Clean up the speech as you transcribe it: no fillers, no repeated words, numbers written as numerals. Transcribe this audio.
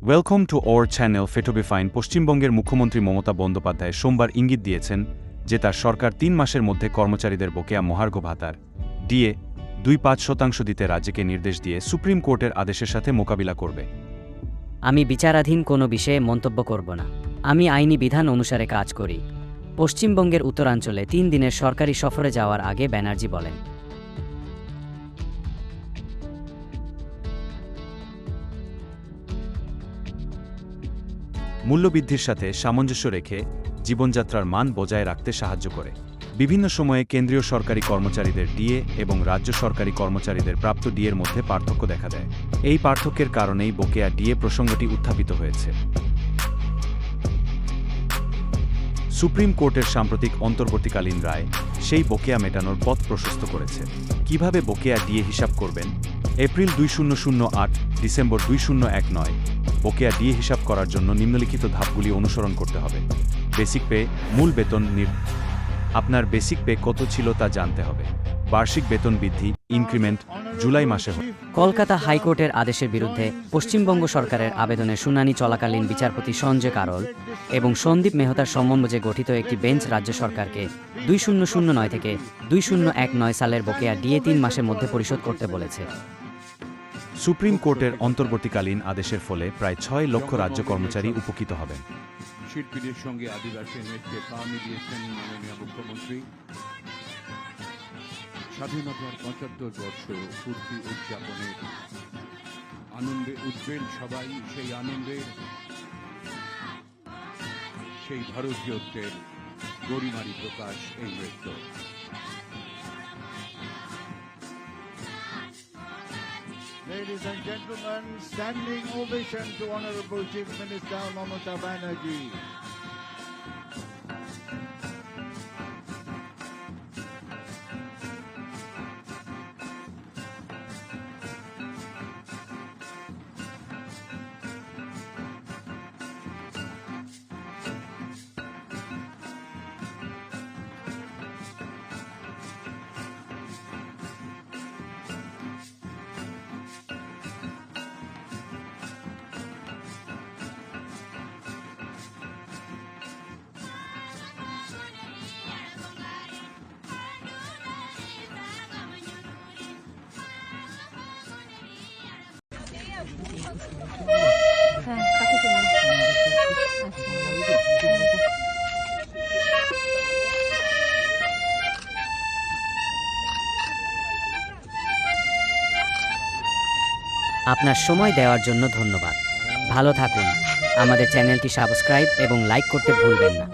Welcome to our channel ফেটোবিফাইন। পশ্চিমবঙ্গের মুখ্যমন্ত্রী মমতা বন্দ্যোপাধ্যায় সোমবার ইঙ্গিত দিয়েছেন যে তার সরকার ৩ মাসের মধ্যে কর্মচারীদের বকেয়া মহার্ঘ ভাতার ডিএ ২.৫% দিতে রাজ্যকে নির্দেশ দিয়ে সুপ্রিম কোর্টের আদেশের সাথে মোকাবিলা করবে। আমি বিচারাধীন কোনো বিষয়ে মন্তব্য করব না। আমি আইনি বিধান অনুসারে কাজ করি। পশ্চিমবঙ্গের উত্তরাঞ্চলে ৩ দিনের সরকারি সফরে যাওয়ার আগে ব্যানার্জি বলেন। মূল্যবৃদ্ধির সাথে সামঞ্জস্য রেখে জীবনযাত্রার মান বজায় রাখতে সাহায্য করে। বিভিন্ন সময়ে কেন্দ্রীয় সরকারি কর্মচারীদের ডিএ এবং রাজ্য সরকারি কর্মচারীদের প্রাপ্ত ডিএর মধ্যে পার্থক্য দেখা দেয়। এই পার্থক্যের কারণেই বকেয়া ডিএ প্রসঙ্গটি উত্থাপিত হয়েছে। সুপ্রিম কোর্টের সাম্প্রতিক অন্তর্বর্তীকালীন রায় সেই বকেয়া মেটানোর পথ প্রশস্ত করেছে। কিভাবে বকেয়া ডিএ হিসাব করবেন? এপ্রিল 2008 ডিসেম্বর 2019 বকেয়া ডিএ হিসাব করার জন্য নিম্নলিখিত ধাপগুলি অনুসরণ করতে হবে। বেসিক পে, মূল বেতন আপনার বেসিক পে কত ছিল তা জানতে হবে। বার্ষিক বেতন বৃদ্ধি ইনক্রিমেন্ট জুলাই মাসে হবে। কলকাতা হাইকোর্টের আদেশের বিরুদ্ধে পশ্চিমবঙ্গ সরকারের আবেদনের শুনানি চলাকালীন বিচারপতি সঞ্জয় কারোল এবং সন্দীপ মেহতার সমন্বয়ে গঠিত একটি বেঞ্চ রাজ্য সরকারকে 2009 থেকে 2019 সালের বকেয়া ডিএ 3 মাসের মধ্যে পরিশোধ করতে বলেছে। সুপ্রিম কোর্টের অন্তর্বর্তীকালীন আদেশের ফলে প্রায় 6 লক্ষ রাজ্য কর্মচারী উপকৃত হবেন। শিল্পীদের সঙ্গে আদিবাসী নৃত্যে পা মিলিয়েছেন মাননীয় মুখ্যমন্ত্রী। স্বাধীনতার ৭৫ বর্ষ পূর্তি উদযাপনের আনন্দে উদ্বেল সবাই। সেই আনন্দের, সেই ভারতীয়ত্বের গরিমারি প্রকাশ এই নৃত্য। Ladies and gentlemen, standing ovation to Honorable Chief Minister Mamata Banerjee. আপনার সময় দেওয়ার জন্য ধন্যবাদ। ভালো থাকুন। আমাদের চ্যানেলটি সাবস্ক্রাইব এবং লাইক করতে ভুলবেন না।